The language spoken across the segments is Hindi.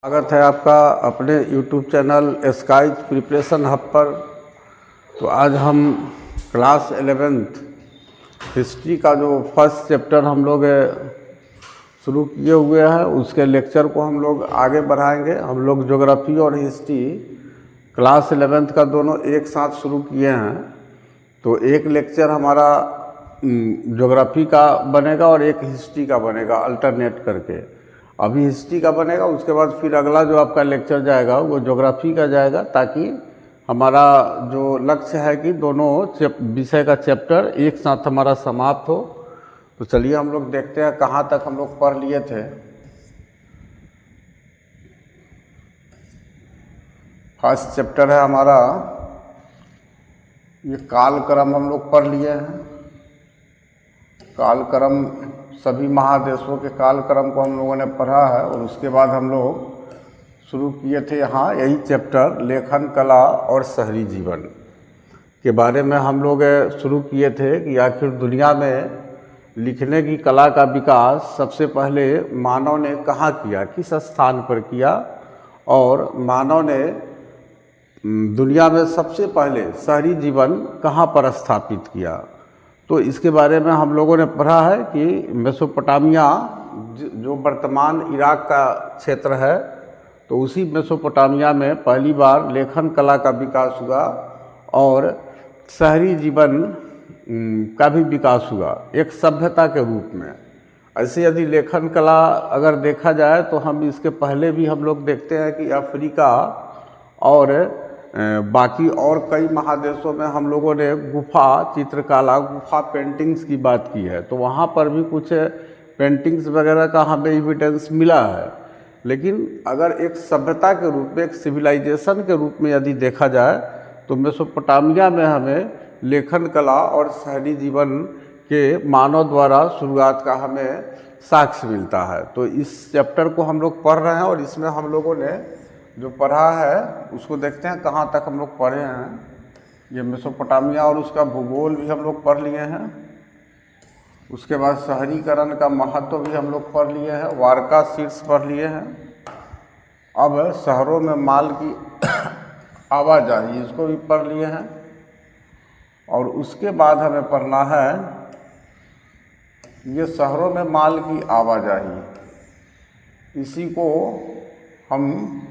स्वागत है आपका अपने YouTube channel Skies preparation hub पर। तो आज हम क्लास 11th हिस्ट्री का जो फर्स्ट चैप्टर हम लोग शुरू किए हुए हैं उसके लेक्चर को हम लोग आगे बढ़ाएंगे। हम लोग ज्योग्राफी और हिस्ट्री क्लास 11th का दोनों एक साथ शुरू किए हैं। तो एक लेक्चर हमारा ज्योग्राफी का बनेगा और एक हिस्ट्री का बनेगा, अल्टरनेट करके। अभी हिस्ट्री का बनेगा, उसके बाद फिर अगला जो आपका लेक्चर जाएगा वो ज्योग्राफी का जाएगा, ताकि हमारा जो लक्ष्य है कि दोनों विषय का चैप्टर एक साथ हमारा समाप्त हो। तो चलिए हम लोग देखते हैं कहाँ तक हम लोग पढ़ लिए थे। फर्स्ट चैप्टर है हमारा, ये कालक्रम हम लोग पढ़ लिए हैं। कालक्रम सभी महादेशों के कालक्रम को हम लोगों ने पढ़ा है। और उसके बाद हम लोग शुरू किए थे यहाँ यही चैप्टर लेखन कला और शहरी जीवन के बारे में हम लोग शुरू किए थे कि आखिर दुनिया में लिखने की कला का विकास सबसे पहले मानव ने कहाँ किया, किस स्थान पर किया, और मानव ने दुनिया में सबसे पहले शहरी जीवन कहाँ पर स्थापित किया। तो इसके बारे में हम लोगों ने पढ़ा है कि मेसोपोटामिया जो वर्तमान इराक का क्षेत्र है, तो उसी मेसोपोटामिया में पहली बार लेखन कला का विकास हुआ और शहरी जीवन का भी विकास हुआ एक सभ्यता के रूप में। ऐसे यदि लेखन कला अगर देखा जाए तो हम इसके पहले भी हम लोग देखते हैं कि अफ्रीका और बाकी और कई महादेशों में हम लोगों ने गुफा चित्रकला, गुफा पेंटिंग्स की बात की है। तो वहाँ पर भी कुछ पेंटिंग्स वगैरह का हमें एविडेंस मिला है। लेकिन अगर एक सभ्यता के रूप में, एक सिविलाइजेशन के रूप में यदि देखा जाए तो मेसोपोटामिया में हमें लेखन कला और शहरी जीवन के मानव द्वारा शुरुआत का हमें साक्ष्य मिलता है। तो इस चैप्टर को हम लोग पढ़ रहे हैं और इसमें हम लोगों ने जो पढ़ा है उसको देखते हैं कहाँ तक हम लोग पढ़े हैं। ये मेसोपोटामिया और उसका भूगोल भी हम लोग पढ़ लिए हैं। उसके बाद शहरीकरण का महत्व भी हम लोग पढ़ लिए हैं, वार्का शीट्स पढ़ लिए हैं। अब शहरों में माल की आवाजाही, इसको भी पढ़ लिए हैं। और उसके बाद हमें पढ़ना है ये शहरों में माल की आवाजाही, इसी को हम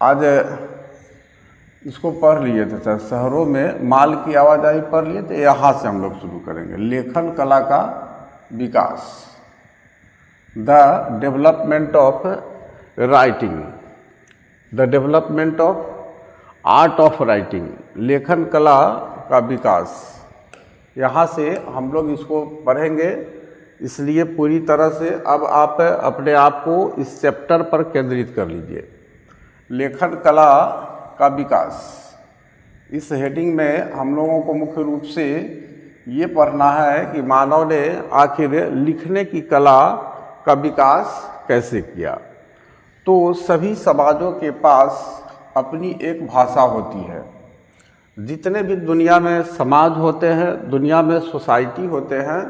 आज इसको पढ़ लिए थे। सर शहरों में माल की आवाजाही पढ़ लिए थे। यहाँ से हम लोग शुरू करेंगे लेखन कला का विकास, the development of writing, the development of art of writing, लेखन कला का विकास। यहाँ से हम लोग इसको पढ़ेंगे, इसलिए पूरी तरह से अब आप अपने आप को इस चैप्टर पर केंद्रित कर लीजिए। लेखन कला का विकास, इस हेडिंग में हम लोगों को मुख्य रूप से ये पढ़ना है कि मानव ने आखिर लिखने की कला का विकास कैसे किया। तो सभी समाजों के पास अपनी एक भाषा होती है। जितने भी दुनिया में समाज होते हैं, दुनिया में सोसाइटी होते हैं,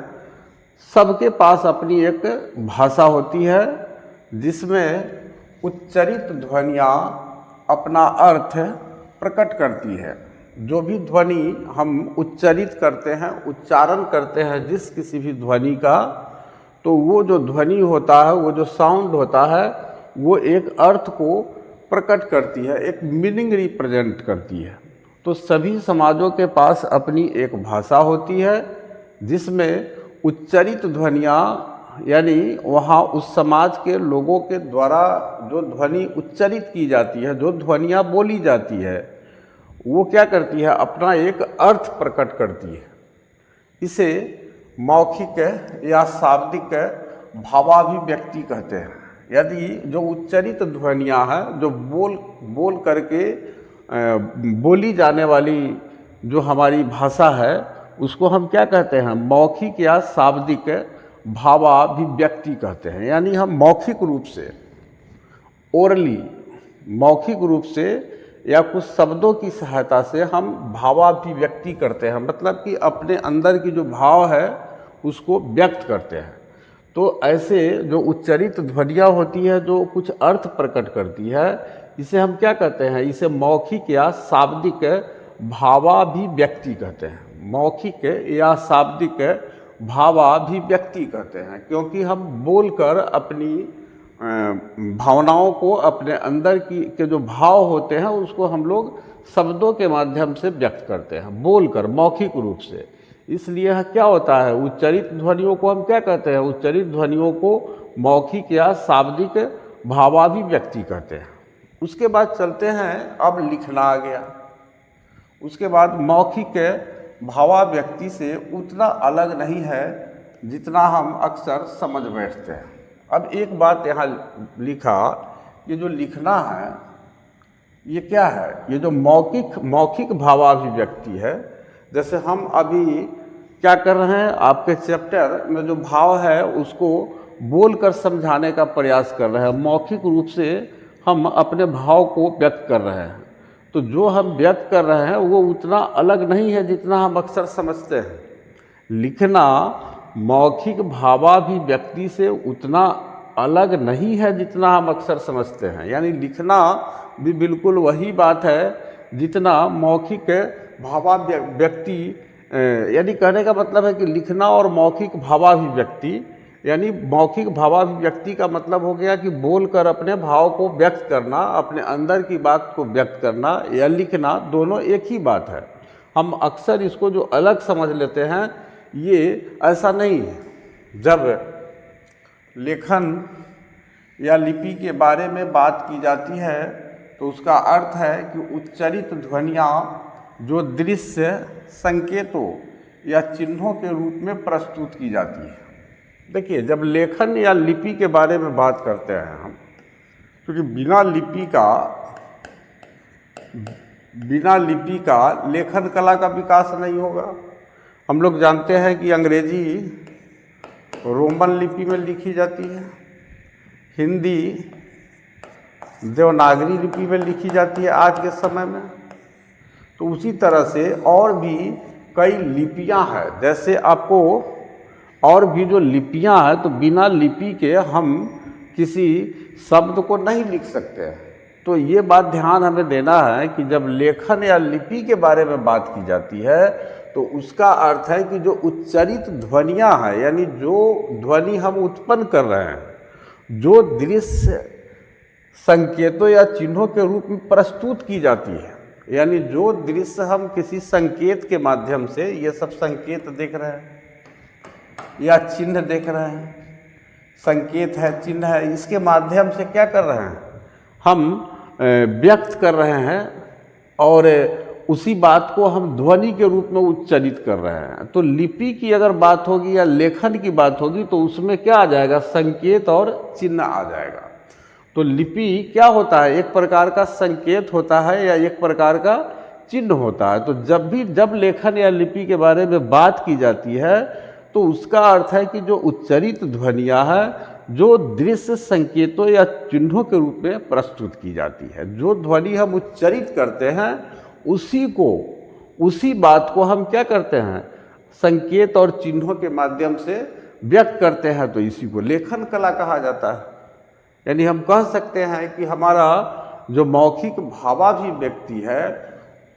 सबके पास अपनी एक भाषा होती है जिसमें उच्चारित ध्वनियाँ अपना अर्थ प्रकट करती है। जो भी ध्वनि हम उच्चारित करते हैं, उच्चारण करते हैं जिस किसी भी ध्वनि का, तो वो जो ध्वनि होता है, वो जो साउंड होता है, वो एक अर्थ को प्रकट करती है, एक मीनिंग रिप्रेजेंट करती है। तो सभी समाजों के पास अपनी एक भाषा होती है जिसमें उच्चारित ध्वनियाँ, यानी वहाँ उस समाज के लोगों के द्वारा जो ध्वनि उच्चारित की जाती है, जो ध्वनियाँ बोली जाती है, वो क्या करती है, अपना एक अर्थ प्रकट करती है। इसे मौखिक या शाब्दिक भावाभिव्यक्ति कहते हैं। यदि जो उच्चारित ध्वनियाँ हैं, जो बोल करके बोली जाने वाली जो हमारी भाषा है, उसको हम क्या कहते हैं, मौखिक या शाब्दिक भावाभिव्यक्ति कहते हैं। यानी हम मौखिक रूप से, ओरली, मौखिक रूप से या कुछ शब्दों की सहायता से हम भावाभिव्यक्ति करते हैं, मतलब कि अपने अंदर की जो भाव है उसको व्यक्त करते हैं। तो ऐसे जो उच्चरित ध्वनियाँ होती है जो कुछ अर्थ प्रकट करती है, इसे हम क्या कहते हैं? इसे मौखिक या शाब्दिक भावाभिव्यक्ति कहते हैं। मौखिक या शाब्दिक भावाभिव्यक्ति कहते हैं, क्योंकि हम बोलकर अपनी भावनाओं को, अपने अंदर की के जो भाव होते हैं उसको हम लोग शब्दों के माध्यम से व्यक्त करते हैं, बोलकर, मौखिक रूप से। इसलिए क्या होता है, उच्चरित ध्वनियों को हम क्या कहते हैं? उच्चरित ध्वनियों को मौखिक या शाब्दिक भावाभिव्यक्ति कहते हैं। उसके बाद चलते हैं, अब लिखना आ गया। उसके बाद मौखिक भावाव्यक्ति से उतना अलग नहीं है जितना हम अक्सर समझ बैठते हैं। अब एक बात यहाँ लिखा, ये जो लिखना है ये क्या है? ये जो मौखिक भावाभिव्यक्ति है। जैसे हम अभी क्या कर रहे हैं, आपके चैप्टर में जो भाव है उसको बोलकर समझाने का प्रयास कर रहे हैं। मौखिक रूप से हम अपने भाव को व्यक्त कर रहे हैं। तो जो हम व्यक्त कर रहे हैं वो उतना अलग नहीं है जितना हम अक्सर समझते हैं। लिखना मौखिक भावाभिव्यक्ति से उतना अलग नहीं है जितना हम अक्सर समझते हैं। यानी लिखना भी बिल्कुल वही बात है जितना मौखिक भावाभिव्यक्ति, यानी कहने का मतलब है कि लिखना और मौखिक भावाभिव्यक्ति, यानी मौखिक भावाभिव्यक्ति का मतलब हो गया कि बोलकर अपने भाव को व्यक्त करना, अपने अंदर की बात को व्यक्त करना, या लिखना, दोनों एक ही बात है। हम अक्सर इसको जो अलग समझ लेते हैं, ये ऐसा नहीं है। जब लेखन या लिपि के बारे में बात की जाती है तो उसका अर्थ है कि उच्चरित ध्वनियाँ जो दृश्य संकेतों या चिन्हों के रूप में प्रस्तुत की जाती है। देखिए, जब लेखन या लिपि के बारे में बात करते हैं हम, क्योंकि बिना लिपि का लेखन कला का विकास नहीं होगा। हम लोग जानते हैं कि अंग्रेजी रोमन लिपि में लिखी जाती है, हिंदी देवनागरी लिपि में लिखी जाती है आज के समय में। तो उसी तरह से और भी कई लिपियां हैं। जैसे आपको और भी जो लिपियां हैं, तो बिना लिपि के हम किसी शब्द को नहीं लिख सकते हैं। तो ये बात ध्यान हमें देना है कि जब लेखन या लिपि के बारे में बात की जाती है तो उसका अर्थ है कि जो उच्चरित ध्वनियां हैं, यानी जो ध्वनि हम उत्पन्न कर रहे हैं, जो दृश्य संकेतों या चिन्हों के रूप में प्रस्तुत की जाती है, यानी जो दृश्य हम किसी संकेत के माध्यम से, ये सब संकेत देख रहे हैं या चिन्ह देख रहे हैं, संकेत है, चिन्ह है, इसके माध्यम से क्या कर रहे हैं, हम व्यक्त कर रहे हैं और उसी बात को हम ध्वनि के रूप में उच्चरित कर रहे हैं। तो लिपि की अगर बात होगी या लेखन की बात होगी तो उसमें क्या आ जाएगा, संकेत और चिन्ह आ जाएगा। तो लिपि क्या होता है, एक प्रकार का संकेत होता है या एक प्रकार का चिन्ह होता है। तो जब लेखन या लिपि के बारे में बात की जाती है तो उसका अर्थ है कि जो उच्चरित ध्वनियाँ हैं, जो दृश्य संकेतों या चिन्हों के रूप में प्रस्तुत की जाती है, जो ध्वनि हम उच्चरित करते हैं उसी बात को हम क्या करते हैं, संकेत और चिन्हों के माध्यम से व्यक्त करते हैं। तो इसी को लेखन कला कहा जाता है। यानी हम कह सकते हैं कि हमारा जो मौखिक भावाभिव्यक्ति है,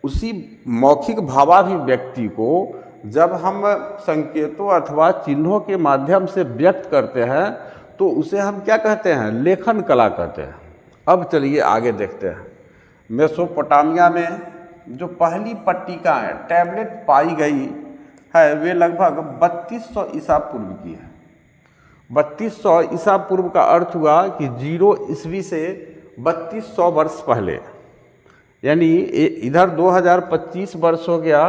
उसी मौखिक भावाभिव्यक्ति को जब हम संकेतों अथवा चिन्हों के माध्यम से व्यक्त करते हैं तो उसे हम क्या कहते हैं, लेखन कला कहते हैं। अब चलिए आगे देखते हैं। मेसोपोटामिया में जो पहली पट्टिकाएँ टैबलेट पाई गई है वे लगभग 3200 ईसा पूर्व की है। 3200 ईसा पूर्व का अर्थ हुआ कि 0 ईस्वी से 3200 वर्ष पहले, यानी इधर 2025 वर्ष हो गया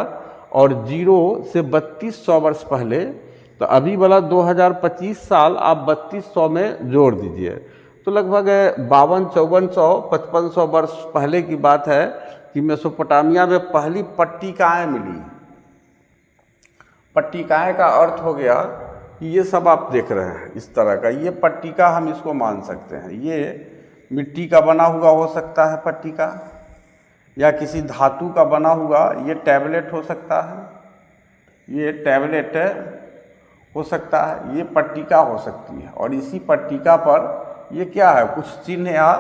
और 0 से 3200 वर्ष पहले। तो अभी वाला 2025 साल आप 3200 में जोड़ दीजिए तो लगभग 5200-5400-5500 वर्ष पहले की बात है कि मेसोपोटामिया में पहली पट्टिकाएँ मिली। पट्टिकाएँ का अर्थ हो गया कि ये सब आप देख रहे हैं इस तरह का, ये पट्टिका हम इसको मान सकते हैं। ये मिट्टी का बना हुआ हो सकता है पट्टिका, या किसी धातु का बना हुआ ये टैबलेट हो सकता है, ये टैबलेट हो सकता है, ये पट्टिका हो सकती है, और इसी पट्टिका पर ये क्या है, कुछ चिन्ह या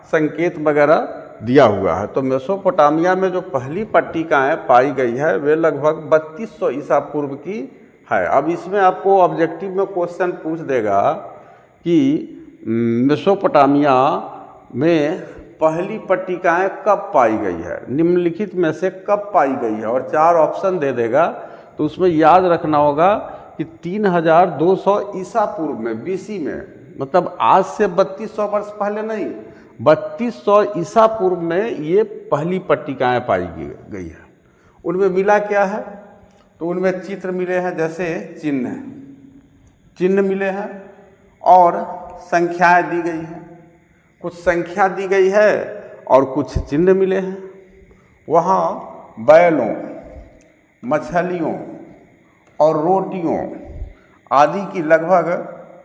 संकेत वगैरह दिया हुआ है। तो मेसोपोटामिया में जो पहली पट्टिकाएँ पाई गई है वे लगभग 3200 ईसा पूर्व की है। अब इसमें आपको ऑब्जेक्टिव में क्वेश्चन पूछ देगा कि मेसोपोटामिया में पहली पट्टिकाएँ कब पाई गई है, निम्नलिखित में से कब पाई गई है, और 4 ऑप्शन दे देगा। तो उसमें याद रखना होगा कि 3200 ईसा पूर्व में, बीसी में, मतलब आज से 3200 वर्ष पहले नहीं, 3200 ईसा पूर्व में ये पहली पट्टिकाएँ पाई गई है। उनमें मिला क्या है, तो उनमें चित्र मिले हैं, जैसे चिन्ह मिले हैं और संख्याएं दी गई हैं। कुछ संख्या दी गई है और कुछ चिन्ह मिले हैं। वहाँ बैलों, मछलियों और रोटियों आदि की लगभग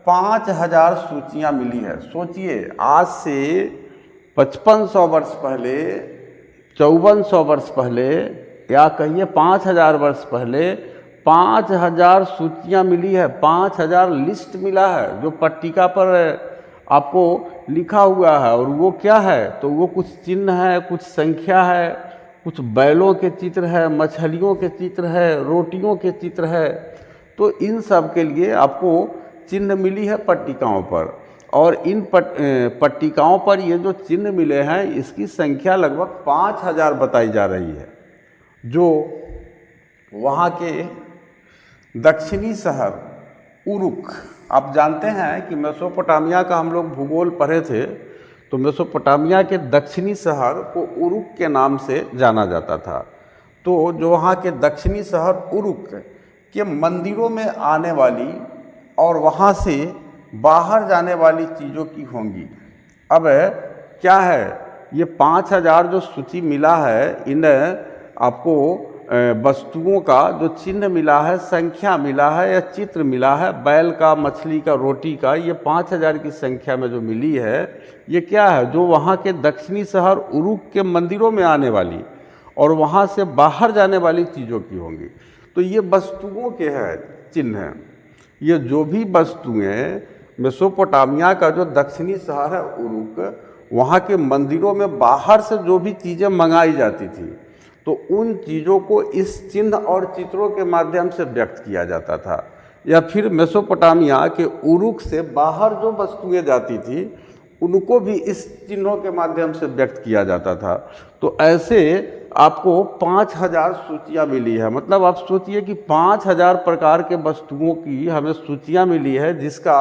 5000 सूचियाँ मिली है। सोचिए, आज से 5500 वर्ष पहले, 5400 वर्ष पहले, या कहिए 5000 वर्ष पहले 5000 सूचियाँ मिली है, 5000 लिस्ट मिला है जो पट्टिका पर आपको लिखा हुआ है। और वो क्या है, तो वो कुछ चिन्ह है, कुछ संख्या है, कुछ बैलों के चित्र है, मछलियों के चित्र है, रोटियों के चित्र है। तो इन सब के लिए आपको चिन्ह मिली है पट्टिकाओं पर, और इन पट्टिकाओं पर ये जो चिन्ह मिले हैं इसकी संख्या लगभग 5000 बताई जा रही है। जो वहाँ के दक्षिणी शहर उरुक, आप जानते हैं कि मेसोपोटामिया का हम लोग भूगोल पढ़े थे, तो मेसोपोटामिया के दक्षिणी शहर को उरुक के नाम से जाना जाता था। तो जो वहाँ के दक्षिणी शहर उरुक के मंदिरों में आने वाली और वहाँ से बाहर जाने वाली चीज़ों की होंगी। अब क्या है, ये 5000 जो सूची मिला है, इन आपको वस्तुओं का जो चिन्ह मिला है, संख्या मिला है या चित्र मिला है, बैल का, मछली का, रोटी का, ये 5000 की संख्या में जो मिली है, ये क्या है, जो वहाँ के दक्षिणी शहर उरुक के मंदिरों में आने वाली और वहाँ से बाहर जाने वाली चीज़ों की होंगी। तो ये वस्तुओं के हैं चिन्ह। ये जो भी वस्तुएं मेसोपोटामिया का जो दक्षिणी शहर है उरुक, वहाँ के मंदिरों में बाहर से जो भी चीज़ें मंगाई जाती थी, तो उन चीज़ों को इस चिन्ह और चित्रों के माध्यम से व्यक्त किया जाता था। या फिर मेसोपोटामिया के उरुक से बाहर जो वस्तुएं जाती थी उनको भी इस चिन्हों के माध्यम से व्यक्त किया जाता था। तो ऐसे आपको 5000 सूचियाँ मिली है। मतलब आप सोचिए कि 5000 प्रकार के वस्तुओं की हमें सूचियाँ मिली है, जिसका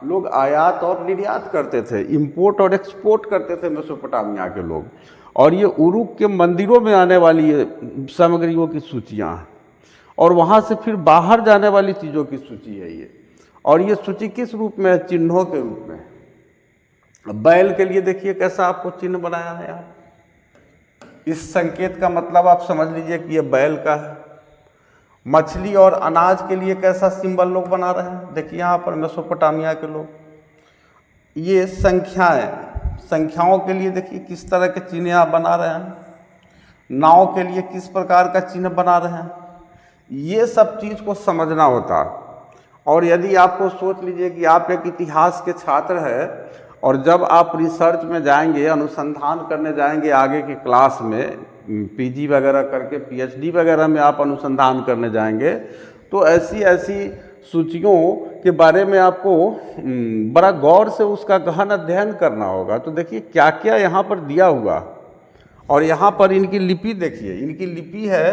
लोग आयात और निर्यात करते थे, इंपोर्ट और एक्सपोर्ट करते थे मेसोपोटामिया के लोग। और ये उरुक के मंदिरों में आने वाली सामग्रियों की सूचियाँ हैं, और वहाँ से फिर बाहर जाने वाली चीज़ों की सूची है ये। और ये सूची किस रूप में है, चिन्हों के रूप में। बैल के लिए देखिए कैसा आपको चिन्ह बनाया है यहाँ। इस संकेत का मतलब आप समझ लीजिए कि ये बैल का है। मछली और अनाज के लिए कैसा सिंबल लोग बना रहे हैं, देखिए यहाँ पर मेसोपोटामिया के लोग। ये संख्याओं के लिए देखिए किस तरह के चिन्ह यहाँ बना रहे हैं। नाव के लिए किस प्रकार का चिन्ह बना रहे हैं। ये सब चीज़ को समझना होता। और यदि आपको सोच लीजिए कि आप एक इतिहास के छात्र हैं, और जब आप रिसर्च में जाएंगे, अनुसंधान करने जाएंगे आगे की क्लास में, पीजी वगैरह करके पीएचडी वगैरह में आप अनुसंधान करने जाएंगे, तो ऐसी सूचियों के बारे में आपको बड़ा गौर से उसका गहन अध्ययन करना होगा। तो देखिए क्या क्या यहाँ पर दिया हुआ, और यहाँ पर इनकी लिपि देखिए, इनकी लिपि है,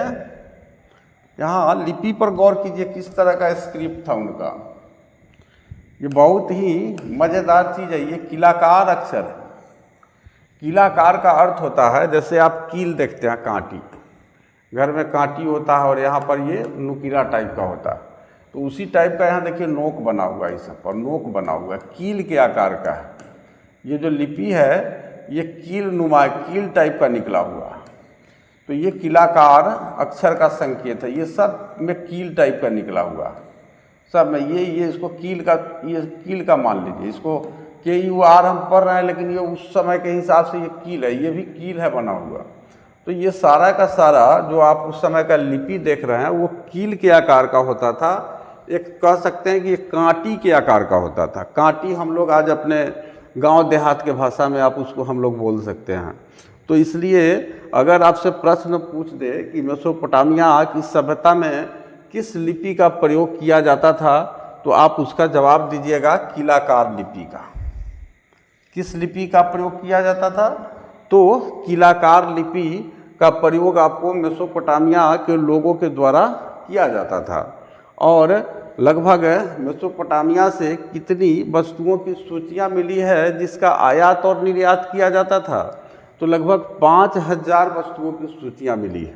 यहाँ लिपि पर गौर कीजिए किस तरह का स्क्रिप्ट था उनका। ये बहुत ही मज़ेदार चीज़ है। ये कीलाकार अक्षर है। कीलाकार का अर्थ होता है, जैसे आप कील देखते हैं, कांटी, घर में कांटी होता है और यहाँ पर ये नुकीला टाइप का होता है, तो उसी टाइप का यहाँ देखिए नोक बना हुआ है, इस पर नोक बना हुआ है, कील के आकार का है। ये जो लिपि है ये कील नुमा, कील टाइप का निकला हुआ है। तो ये कीलाकार अक्षर का संकेत है। ये सब में कील टाइप का निकला हुआ है सब में। ये इसको कील का मान लीजिए। इसको KUR हम पढ़ रहे हैं, लेकिन ये उस समय के हिसाब से ये कील है, ये भी कील है बना हुआ। तो ये सारा का सारा जो आप उस समय का लिपि देख रहे हैं वो कील के आकार का होता था। एक कह सकते हैं कि एक कांटी के आकार का होता था। कांटी हम लोग आज अपने गांव देहात के भाषा में आप उसको हम लोग बोल सकते हैं। तो इसलिए अगर आपसे प्रश्न पूछ दे कि मेसोपोटामिया की सभ्यता में किस लिपि का प्रयोग किया जाता था, तो आप उसका जवाब दीजिएगा किलाकार लिपि का। किस लिपि का प्रयोग किया जाता था? तो किलाकार लिपि का प्रयोग आपको मेसोपोटामिया के लोगों के द्वारा किया जाता था। और लगभग मेसोपोटामिया से कितनी वस्तुओं की सूचियाँ मिली है जिसका आयात और निर्यात किया जाता था? तो लगभग 5000 वस्तुओं की सूचियाँ मिली है।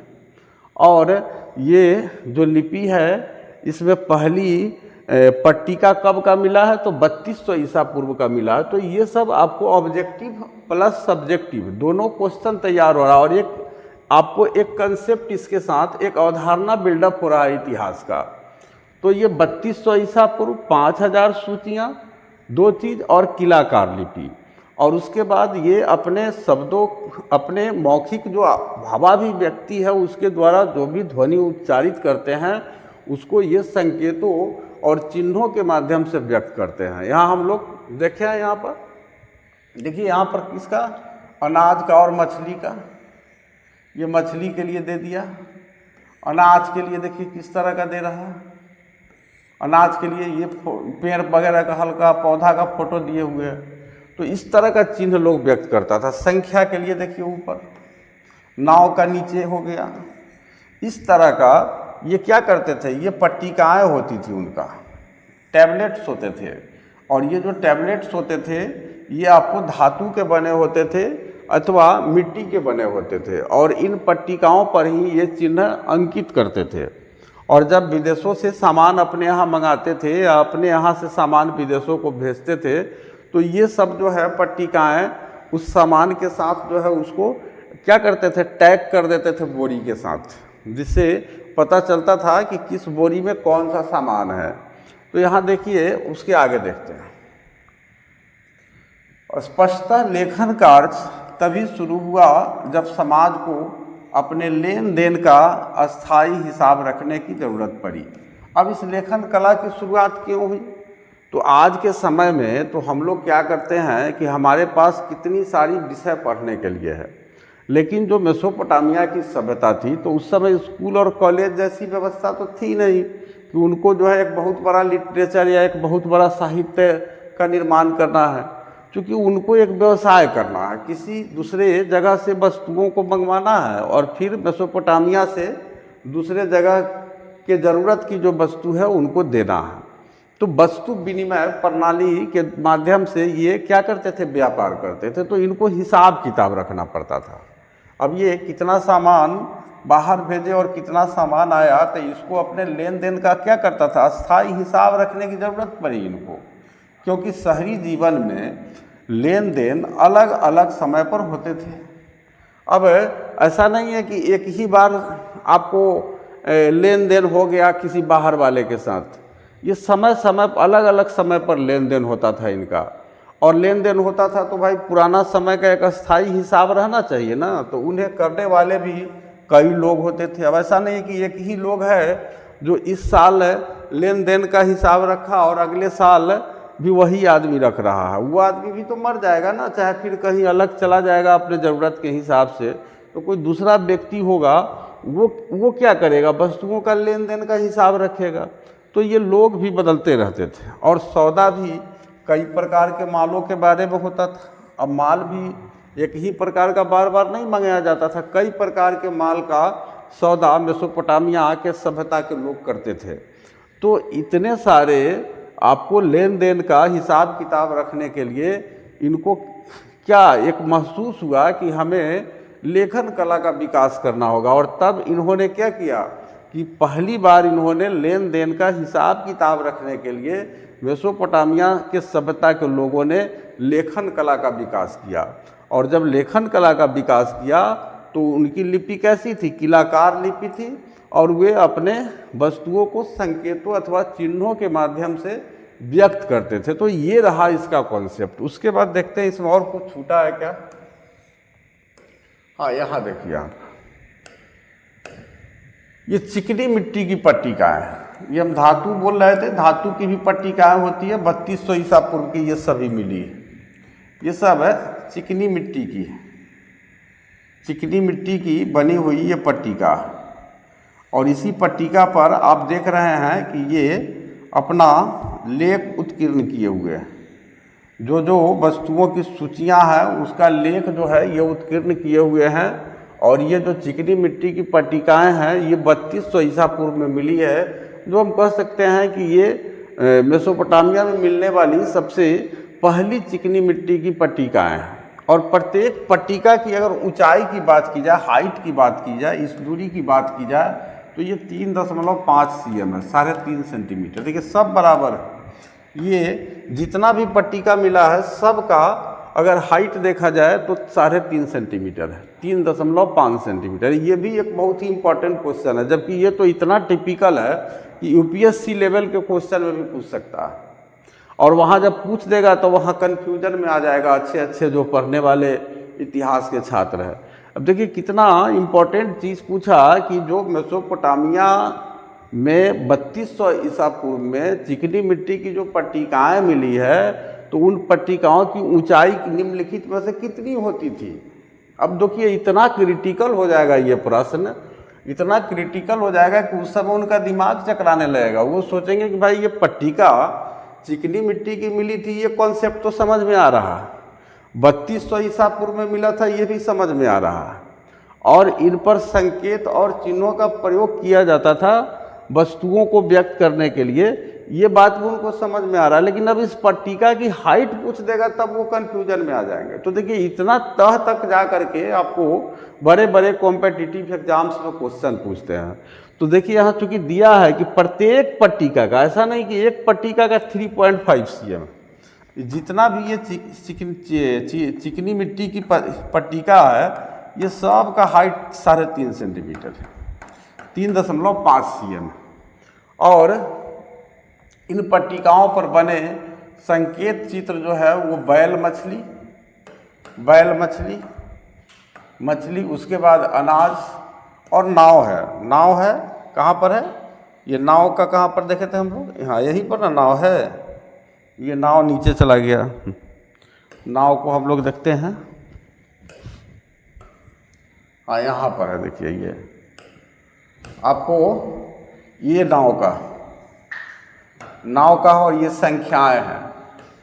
और ये जो लिपि है इसमें पहली पट्टिका कब का मिला है? तो 3200 ईसा पूर्व का मिला है। तो ये सब आपको ऑब्जेक्टिव प्लस सब्जेक्टिव दोनों क्वेश्चन तैयार हो रहा है, और एक आपको एक कंसेप्ट इसके साथ एक अवधारणा बिल्डअप हो रहा है इतिहास का। तो ये 3200 ईसा पूर्व, 5000 सूचियाँ, दो चीज़, और किलाकार लिपि। और उसके बाद ये अपने शब्दों, अपने मौखिक जो भावाभी व्यक्ति है उसके द्वारा जो भी ध्वनि उच्चारित करते हैं उसको ये संकेतों और चिन्हों के माध्यम से व्यक्त करते हैं। यहाँ हम लोग देखे हैं, यहाँ पर देखिए, यहाँ पर किसका? अनाज का और मछली का। ये मछली के लिए दे दिया, अनाज के लिए देखिए किस तरह का दे रहा है। अनाज के लिए ये पेड़ वगैरह का हल्का पौधा का फोटो दिए हुए हैं। तो इस तरह का चिन्ह लोग व्यक्त करता था। संख्या के लिए देखिए ऊपर, नाव का नीचे हो गया, इस तरह का। ये क्या करते थे? ये पट्टिकाएँ होती थी, उनका टैबलेट्स होते थे। और ये जो टैबलेट्स होते थे ये आपको धातु के बने होते थे अथवा मिट्टी के बने होते थे, और इन पट्टिकाओं पर ही ये चिन्ह अंकित करते थे। और जब विदेशों से सामान अपने यहाँ मंगाते थे या अपने यहाँ से सामान विदेशों को भेजते थे, तो ये सब जो है पट्टिकाएँ उस सामान के साथ जो है उसको क्या करते थे? टैग कर देते थे बोरी के साथ, जिससे पता चलता था कि किस बोरी में कौन सा सामान है। तो यहाँ देखिए, उसके आगे देखते हैं। स्पष्टतः लेखन कार्य तभी शुरू हुआ जब समाज को अपने लेन देन का अस्थायी हिसाब रखने की ज़रूरत पड़ी। अब इस लेखन कला की शुरुआत क्यों हुई? तो आज के समय में तो हम लोग क्या करते हैं कि हमारे पास कितनी सारी विषय पढ़ने के लिए है, लेकिन जो मेसोपोटामिया की सभ्यता थी तो उस समय स्कूल और कॉलेज जैसी व्यवस्था तो थी नहीं कि उनको जो है एक बहुत बड़ा लिटरेचर या एक बहुत बड़ा साहित्य का निर्माण करना है। क्योंकि उनको एक व्यवसाय करना है, किसी दूसरे जगह से वस्तुओं को मंगवाना है और फिर मेसोपोटामिया से दूसरे जगह के ज़रूरत की जो वस्तु है उनको देना है। तो वस्तु विनिमय प्रणाली के माध्यम से ये क्या करते थे? व्यापार करते थे। तो इनको हिसाब किताब रखना पड़ता था। अब ये कितना सामान बाहर भेजे और कितना सामान आया, तो इसको अपने लेन देन का क्या करता था? अस्थायी हिसाब रखने की ज़रूरत पड़ी इनको, क्योंकि शहरी जीवन में लेन देन अलग अलग समय पर होते थे। अब ऐसा नहीं है कि एक ही बार आपको लेन देन हो गया किसी बाहर वाले के साथ। ये समय समय अलग अलग समय पर लेन देन होता था इनका। और लेन देन होता था तो भाई पुराना समय का एक अस्थायी हिसाब रहना चाहिए ना, तो उन्हें करने वाले भी कई लोग होते थे। अब ऐसा नहीं कि एक ही लोग है जो इस साल लेन देन का हिसाब रखा और अगले साल भी वही आदमी रख रहा है। वो आदमी भी तो मर जाएगा ना, चाहे फिर कहीं अलग चला जाएगा अपने ज़रूरत के हिसाब से। तो कोई दूसरा व्यक्ति होगा, वो क्या करेगा? वस्तुओं का लेन देन का हिसाब रखेगा। तो ये लोग भी बदलते रहते थे और सौदा भी कई प्रकार के मालों के बारे में होता था। अब माल भी एक ही प्रकार का बार बार नहीं मंगाया जाता था, कई प्रकार के माल का सौदा मेसोपोटामिया के सभ्यता के लोग करते थे। तो इतने सारे आपको लेन देन का हिसाब किताब रखने के लिए इनको क्या एक महसूस हुआ कि हमें लेखन कला का विकास करना होगा। और तब इन्होंने क्या किया कि पहली बार इन्होंने लेन देन का हिसाब किताब रखने के लिए मेसोपोटामिया के सभ्यता के लोगों ने लेखन कला का विकास किया। और जब लेखन कला का विकास किया तो उनकी लिपि कैसी थी? किलाकार लिपि थी, और वे अपने वस्तुओं को संकेतों अथवा चिन्हों के माध्यम से व्यक्त करते थे। तो ये रहा इसका कॉन्सेप्ट। उसके बाद देखते हैं इसमें और कुछ छूटा है क्या। हाँ, यहाँ देखिए आप, ये चिकनी मिट्टी की पट्टिका है। ये हम धातु बोल रहे थे, धातु की भी पट्टिकाएँ होती है 3200 ईसा पूर्व की, ये सभी मिली है। ये सब है चिकनी मिट्टी की, चिकनी मिट्टी की बनी हुई ये पट्टिका। और इसी पट्टिका पर आप देख रहे हैं कि ये अपना लेख उत्कीर्ण किए हुए हैं। जो जो वस्तुओं की सूचियां हैं उसका लेख जो है ये उत्कीर्ण किए हुए हैं। और ये जो चिकनी मिट्टी की पट्टिकाएं हैं ये 3200 ईसा पूर्व में मिली है, जो हम कह सकते हैं कि ये मेसोपोटामिया में मिलने वाली सबसे पहली चिकनी मिट्टी की पट्टिकाएं हैं। और प्रत्येक पट्टिका की अगर ऊंचाई की बात की जाए, हाइट की बात की जाए, इस दूरी की बात की जाए, तो ये 3.5 cm है, 3.5 सेंटीमीटर। देखिए सब बराबर है। ये जितना भी पट्टिका मिला है सबका अगर हाइट देखा जाए तो 3.5 सेंटीमीटर है, 3.5 सेंटीमीटर। ये भी एक बहुत ही इंपॉर्टेंट क्वेश्चन है, जबकि ये तो इतना टिपिकल है कि यूपीएससी लेवल के क्वेश्चन में भी पूछ सकता है। और वहाँ जब पूछ देगा तो वहाँ कन्फ्यूजन में आ जाएगा अच्छे अच्छे जो पढ़ने वाले इतिहास के छात्र हैं। अब देखिए कितना इम्पोर्टेंट चीज़ पूछा कि जो मेसोपोटामिया में 3200 ईसा पूर्व में चिकनी मिट्टी की जो पट्टिकाएँ मिली है तो उन पट्टिकाओं की ऊंचाई निम्नलिखित में से कितनी होती थी। अब देखिए इतना क्रिटिकल हो जाएगा ये प्रश्न, इतना क्रिटिकल हो जाएगा कि उस समय उनका दिमाग चकराने लगेगा। वो सोचेंगे कि भाई ये पट्टिका चिकनी मिट्टी की मिली थी, ये कॉन्सेप्ट तो समझ में आ रहा है, 3200 ईसा पूर्व में मिला था ये भी समझ में आ रहा है, और इन पर संकेत और चिन्हों का प्रयोग किया जाता था वस्तुओं को व्यक्त करने के लिए, ये बात भी उनको समझ में आ रहा है। लेकिन अब इस पट्टिका की हाइट पूछ देगा तब वो कन्फ्यूजन में आ जाएंगे। तो देखिए इतना तह तक जा करके आपको बड़े बड़े कॉम्पिटिटिव एग्जाम्स में क्वेश्चन पूछते हैं। तो देखिए यहाँ चूंकि दिया है कि प्रत्येक पट्टिका का, ऐसा नहीं कि एक पट्टिका का 3.5 cm, जितना भी ये चिकनी मिट्टी की पट्टिका है ये सब का हाइट 3.5 सेंटीमीटर है, 3.5 cm। और इन पट्टिकाओं पर बने संकेत चित्र जो है वो बैल मछली, उसके बाद अनाज और नाव है। नाव है कहाँ पर है, ये नाव का कहाँ पर देखे थे हम लोग, हाँ यहीं पर ना नाव है। ये नाव नीचे चला गया, नाव को हम लोग देखते हैं, हाँ यहाँ पर है। देखिए ये आपको ये नाव का और ये संख्याएं हैं,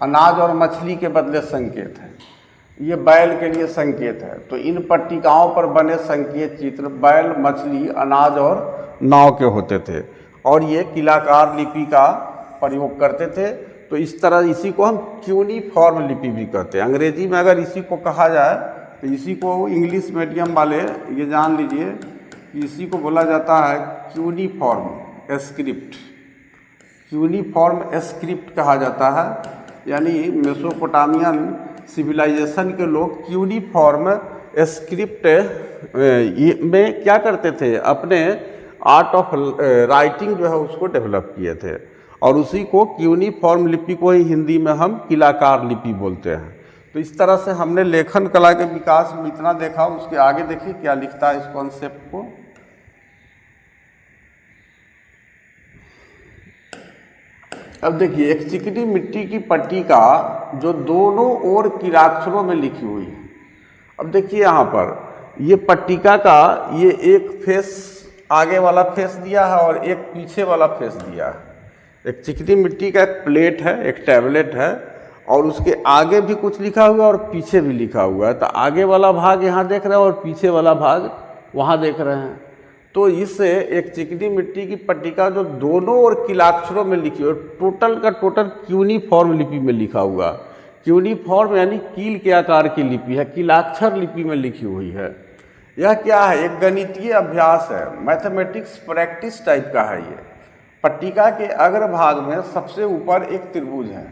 अनाज और मछली के बदले संकेत है, ये बैल के लिए संकेत है। तो इन पट्टिकाओं पर बने संकेत चित्र बैल, मछली, अनाज और नाव के होते थे, और ये किलाकार लिपि का प्रयोग करते थे। तो इस तरह इसी को हम क्यूनिफॉर्म लिपि भी कहते हैं। अंग्रेजी में अगर इसी को कहा जाए तो इसी को इंग्लिश मीडियम वाले ये जान लीजिए कि इसी को बोला जाता है क्यूनिफॉर्म स्क्रिप्ट। क्यूनिफॉर्म स्क्रिप्ट कहा जाता है, यानी मेसोपोटामियन सिविलाइजेशन के लोग क्यूनिफॉर्म स्क्रिप्ट में क्या करते थे, अपने आर्ट ऑफ राइटिंग जो है उसको डेवलप किए थे, और उसी को क्यूनिफॉर्म लिपि को ही हिंदी में हम किलाकार लिपि बोलते हैं। तो इस तरह से हमने लेखन कला के विकास में इतना देखा। उसके आगे देखिए क्या लिखता है इस कॉन्सेप्ट को। अब देखिए एक चिकनी मिट्टी की पट्टिका जो दोनों ओर किलाक्षरों में लिखी हुई है। अब देखिए यहाँ पर ये पट्टिका का ये एक फेस, आगे वाला फेस दिया है और एक पीछे वाला फेस दिया है। एक चिकनी मिट्टी का एक प्लेट है, एक टैबलेट है, और उसके आगे भी कुछ लिखा हुआ है और पीछे भी लिखा हुआ है। तो आगे वाला भाग यहाँ देख रहे हैं और पीछे वाला भाग वहाँ देख रहे हैं। तो इससे एक चिकनी मिट्टी की पट्टिका जो दोनों ओर किलाक्षरों में लिखी हुई, टोटल का टोटल क्यूनिफॉर्म लिपि में लिखा हुआ। क्यूनिफॉर्म यानी कील के आकार की लिपि है, किलाक्षर लिपि में लिखी हुई है। यह क्या है, एक गणितीय अभ्यास है, मैथमेटिक्स प्रैक्टिस टाइप का है। ये पट्टिका के अग्रभाग में सबसे ऊपर एक त्रिभुज है।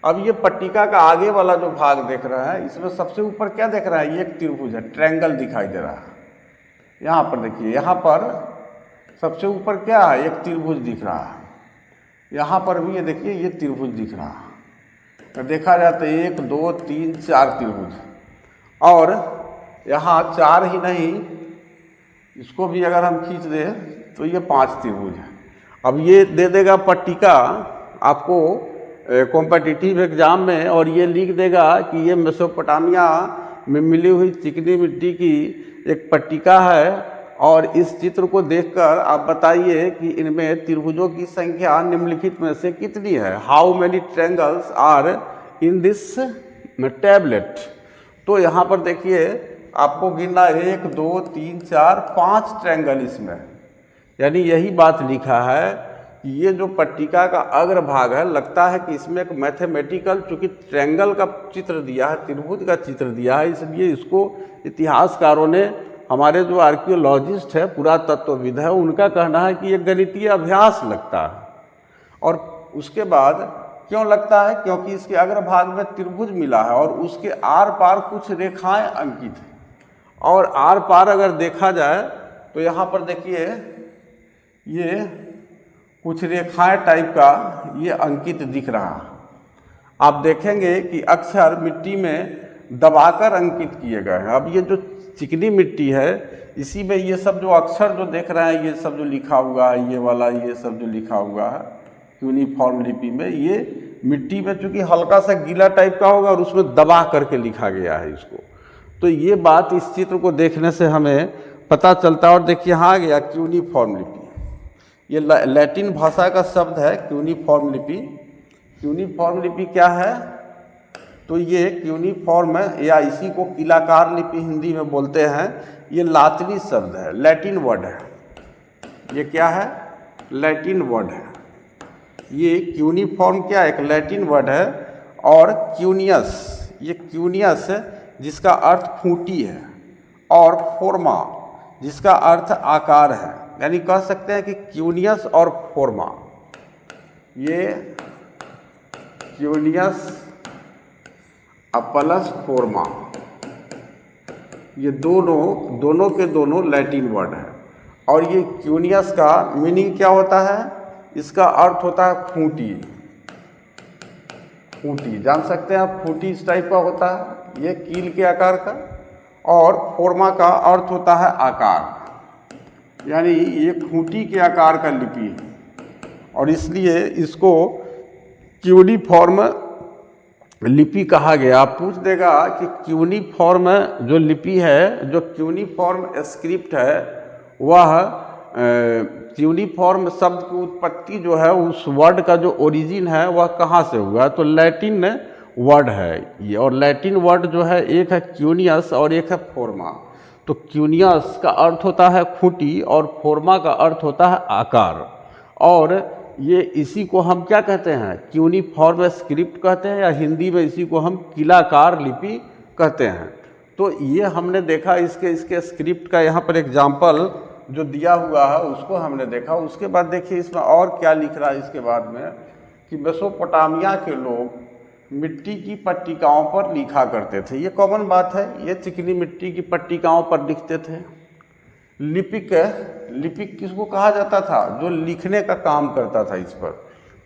अब ये पट्टिका का आगे वाला जो भाग देख रहा है इसमें सबसे ऊपर क्या देख रहा है, ये एक त्रिभुज है, ट्रायंगल दिखाई दे रहा है। यहाँ पर देखिए, यहाँ पर सबसे ऊपर क्या है, एक त्रिभुज दिख रहा है। यहाँ पर भी ये देखिए ये त्रिभुज दिख रहा है। तो देखा जाए तो 1 2 3 4 त्रिभुज, और यहाँ 4 ही नहीं, इसको भी अगर हम खींच दें तो ये 5 त्रिभुज है। अब ये दे देगा पट्टिका आपको कॉम्पिटिटिव एग्जाम में, और ये लिख देगा कि ये मेसोपोटामिया में मिली हुई चिकनी मिट्टी की एक पट्टिका है, और इस चित्र को देखकर आप बताइए कि इनमें त्रिभुजों की संख्या निम्नलिखित में से कितनी है। How many triangles are in this tablet. तो यहाँ पर देखिए आपको गिनना 1 2 3 4 5 ट्रायंगल इसमें, यानी यही बात लिखा है कि ये जो पट्टिका का अग्रभाग है, लगता है कि इसमें एक मैथमेटिकल, चूँकि ट्रायंगल का चित्र दिया है, त्रिभुज का चित्र दिया है, इसलिए इसको इतिहासकारों ने, हमारे जो आर्कियोलॉजिस्ट है, पुरातत्वविद है, उनका कहना है कि ये गणितीय अभ्यास लगता है। और उसके बाद क्यों लगता है, क्योंकि इसके अग्रभाग में त्रिभुज मिला है और उसके आर पार कुछ रेखाएं अंकित हैं। और आर पार अगर देखा जाए तो यहाँ पर देखिए ये कुछ रेखाएं टाइप का ये अंकित दिख रहा है। आप देखेंगे कि अक्षर मिट्टी में दबाकर अंकित किए गए हैं। अब ये जो चिकनी मिट्टी है, इसी में ये सब जो अक्षर जो देख रहे हैं, ये सब जो लिखा हुआ है, ये वाला ये सब जो लिखा हुआ है यूनिफॉर्म लिपि में, ये मिट्टी में चूँकि हल्का सा गीला टाइप का होगा और उसमें दबा करके लिखा गया है इसको। तो ये बात इस चित्र को देखने से हमें पता चलता है। और देखिए यहाँ आ गया क्यूनिफॉर्म लिपि, ये लैटिन भाषा का शब्द है क्यूनिफॉर्म लिपि। क्यूनिफॉर्म लिपि क्या है, तो ये क्यूनिफॉर्म है, या इसी को किलाकार लिपि हिंदी में बोलते हैं। ये लातिनी शब्द है, लैटिन वर्ड है। ये क्या है, लैटिन वर्ड है। ये क्यूनिफॉर्म क्या है, एक लैटिन वर्ड है। और क्यूनियस, ये क्यूनियस जिसका अर्थ खूंटी है, और फोर्मा जिसका अर्थ आकार है, यानी कह सकते हैं कि क्यूनियस और फोर्मा, ये क्यूनियस प्लस फोर्मा, ये दोनों के दोनों लैटिन वर्ड है। और ये क्यूनियस का मीनिंग क्या होता है, इसका अर्थ होता है खूंटी। खूंटी जान सकते हैं आप, खूंटी इस टाइप का होता है, ये कील के आकार का। और फोर्मा का अर्थ होता है आकार, यानी ये खूंटी के आकार का लिपि है, और इसलिए इसको क्यूनिफॉर्म लिपि कहा गया। आप पूछ देगा कि क्यूनिफॉर्म जो लिपि है, जो क्यूनिफॉर्म स्क्रिप्ट है, वह क्यूनिफॉर्म शब्द की उत्पत्ति जो है, उस वर्ड का जो ओरिजिन है वह कहाँ से हुआ, तो लैटिन वर्ड है ये। और लैटिन वर्ड जो है, एक है क्यूनियस और एक है फोर्मा। तो क्यूनियस का अर्थ होता है खूंटी और फोर्मा का अर्थ होता है आकार। और ये इसी को हम क्या कहते हैं, क्यूनिफॉर्म स्क्रिप्ट कहते हैं, या हिंदी में इसी को हम किलाकार लिपि कहते हैं। तो ये हमने देखा, इसके स्क्रिप्ट का यहाँ पर एग्जाम्पल जो दिया हुआ है उसको हमने देखा। उसके बाद देखिए इसमें और क्या लिख रहा है इसके बाद में, कि मेसोपोटामिया के लोग मिट्टी की पट्टिकाओं पर लिखा करते थे। ये कॉमन बात है, ये चिकनी मिट्टी की पट्टिकाओं पर लिखते थे। लिपिक किसको कहा जाता था, जो लिखने का काम करता था इस पर।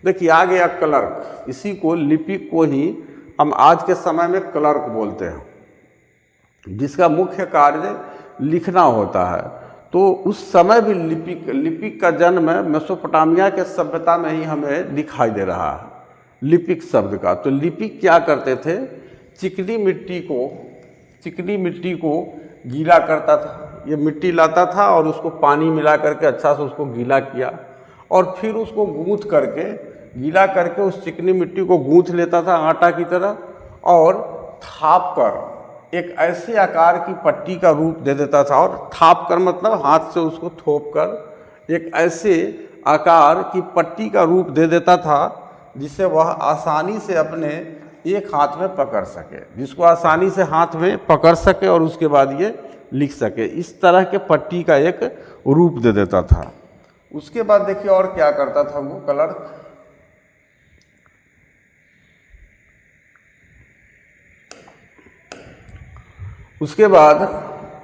देखिए आ गया क्लर्क, इसी को लिपिक को ही हम आज के समय में क्लर्क बोलते हैं, जिसका मुख्य कार्य लिखना होता है। तो उस समय भी लिपिक का जन्म मेसोपोटामिया के सभ्यता में ही हमें दिखाई दे रहा है, लिपिक शब्द का। तो लिपिक क्या करते थे, चिकनी मिट्टी को गीला करता था। ये मिट्टी लाता था और उसको पानी मिला करके अच्छा से उसको गीला किया, और फिर उसको गूंथ करके, गीला करके उस चिकनी मिट्टी को गूंथ लेता था आटा की तरह, और थाप कर एक ऐसे आकार की पट्टी का रूप दे देता था। और थाप कर मतलब हाथ से उसको थोप कर एक ऐसे आकार की पट्टी का रूप दे देता था, जिसे वह आसानी से अपने एक हाथ में पकड़ सके, जिसको आसानी से हाथ में पकड़ सके और उसके बाद ये लिख सके। इस तरह के पट्टी का एक रूप दे देता था। उसके बाद देखिए और क्या करता था वो क्लर्क, उसके बाद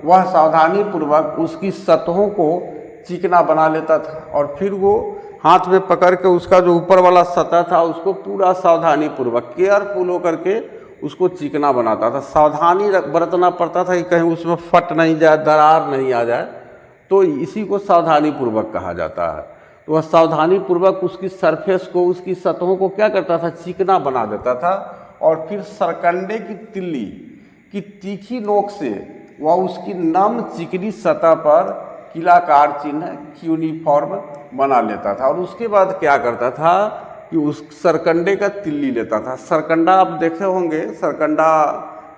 वह सावधानी पूर्वक उसकी सतहों को चिकना बना लेता था, और फिर वो हाथ में पकड़ के उसका जो ऊपर वाला सतह था उसको पूरा सावधानी पूर्वक केयरफुल होकर के उसको चिकना बनाता था। सावधानी बरतना पड़ता था कि कहीं उसमें फट नहीं जाए, दरार नहीं आ जाए। तो इसी को सावधानी पूर्वक कहा जाता है। तो वह सावधानी पूर्वक उसकी सरफेस को, उसकी सतहों को क्या करता था, चिकना बना देता था, और फिर सरकंडे की तिल्ली की तीखी नोक से वह उसकी नम चिकनी सतह पर किलाकार चिन्ह यूनिफॉर्म बना लेता था। और उसके बाद क्या करता था कि उस सरकंडे का तिल्ली लेता था। सरकंडा आप देखे होंगे, सरकंडा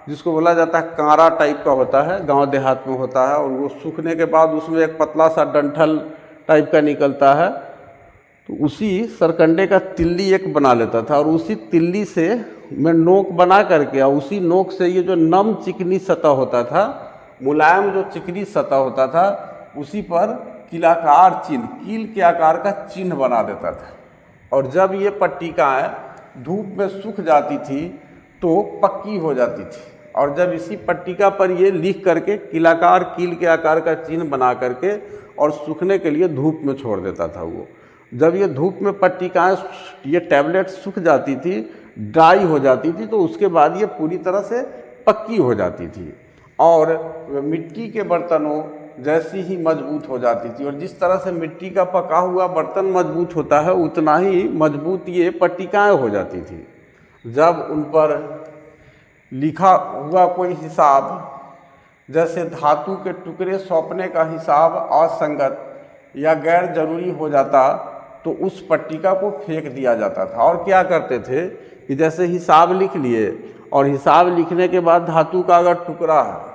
जिसको बोला जाता है कांरा टाइप का होता है, गांव देहात में होता है, और वो सूखने के बाद उसमें एक पतला सा डंठल टाइप का निकलता है। तो उसी सरकंडे का तिल्ली एक बना लेता था, और उसी तिल्ली से में नोक बना करके, और उसी नोक से ये जो नम चिकनी सतह होता था, मुलायम जो चिकनी सतह होता था, उसी पर किलाकार चिन्ह, कील के आकार का चिन्ह बना देता था। और जब ये पट्टिकाएँ धूप में सूख जाती थी तो पक्की हो जाती थी, और जब इसी पट्टिका पर ये लिख करके किलाकार कील के आकार का चिन्ह बना करके और सूखने के लिए धूप में छोड़ देता था वो। जब ये धूप में पट्टिकाएँ, ये टैबलेट सूख जाती थी, ड्राई हो जाती थी, तो उसके बाद ये पूरी तरह से पक्की हो जाती थी, और मिट्टी के बर्तनों जैसी ही मजबूत हो जाती थी। और जिस तरह से मिट्टी का पका हुआ बर्तन मजबूत होता है, उतना ही मजबूत ये पट्टिकाएँ हो जाती थी। जब उन पर लिखा हुआ कोई हिसाब, जैसे धातु के टुकड़े सौंपने का हिसाब असंगत या गैर जरूरी हो जाता, तो उस पट्टिका को फेंक दिया जाता था। और क्या करते थे कि जैसे हिसाब लिख लिए, और हिसाब लिखने के बाद धातु का अगर टुकड़ा है,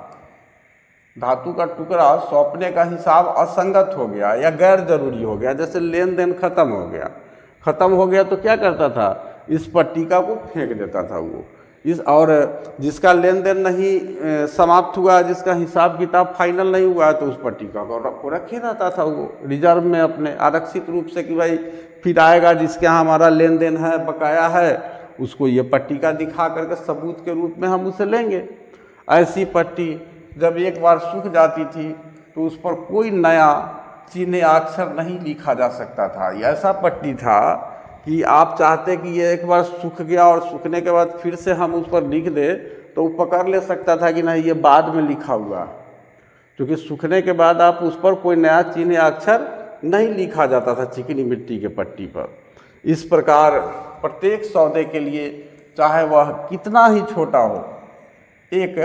धातु का टुकड़ा सौंपने का हिसाब असंगत हो गया या गैर जरूरी हो गया, जैसे लेन देन खत्म हो गया, तो क्या करता था, इस पट्टिका को फेंक देता था वो। और जिसका लेन देन नहीं समाप्त हुआ, जिसका हिसाब किताब फाइनल नहीं हुआ, तो उस पट्टिका को रखे रहता था वो रिजर्व में अपने, आरक्षित रूप से कि भाई फिर आएगा जिसके यहाँ हमारा लेन देन है, बकाया है, उसको ये पट्टिका दिखा करके सबूत के रूप में हम उसे लेंगे। ऐसी पट्टी जब एक बार सूख जाती थी तो उस पर कोई नया चिन्ह अक्षर नहीं लिखा जा सकता था। ये ऐसा पट्टी था कि आप चाहते कि ये एक बार सूख गया और सूखने के बाद फिर से हम उस पर लिख दे, तो वो पकड़ ले सकता था कि नहीं, ये बाद में लिखा हुआ, क्योंकि सूखने के बाद आप उस पर कोई नया चिन्ह अक्षर नहीं लिखा जाता था चिकनी मिट्टी के पट्टी पर। इस प्रकार प्रत्येक सौदे के लिए, चाहे वह कितना ही छोटा हो, एक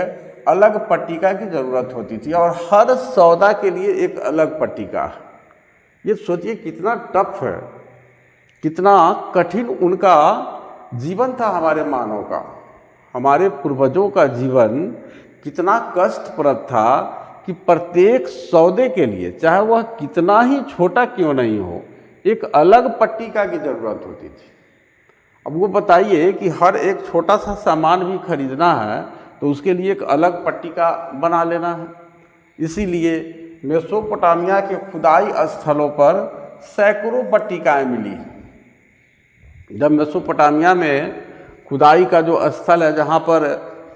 अलग पट्टिका की ज़रूरत होती थी, और हर सौदा के लिए एक अलग पट्टिका। ये सोचिए कितना टफ है, कितना कठिन उनका जीवन था, हमारे मानव का, हमारे पूर्वजों का जीवन कितना कष्टप्रद था कि प्रत्येक सौदे के लिए, चाहे वह कितना ही छोटा क्यों नहीं हो, एक अलग पट्टिका की ज़रूरत होती थी। अब वो बताइए कि हर एक छोटा सा सामान भी खरीदना है तो उसके लिए एक अलग पट्टिका बना लेना है। इसीलिए मेसोपोटामिया के खुदाई स्थलों पर सैकड़ों पट्टिकाएँ मिली। जब मेसोपोटामिया में खुदाई का जो स्थल है, जहाँ पर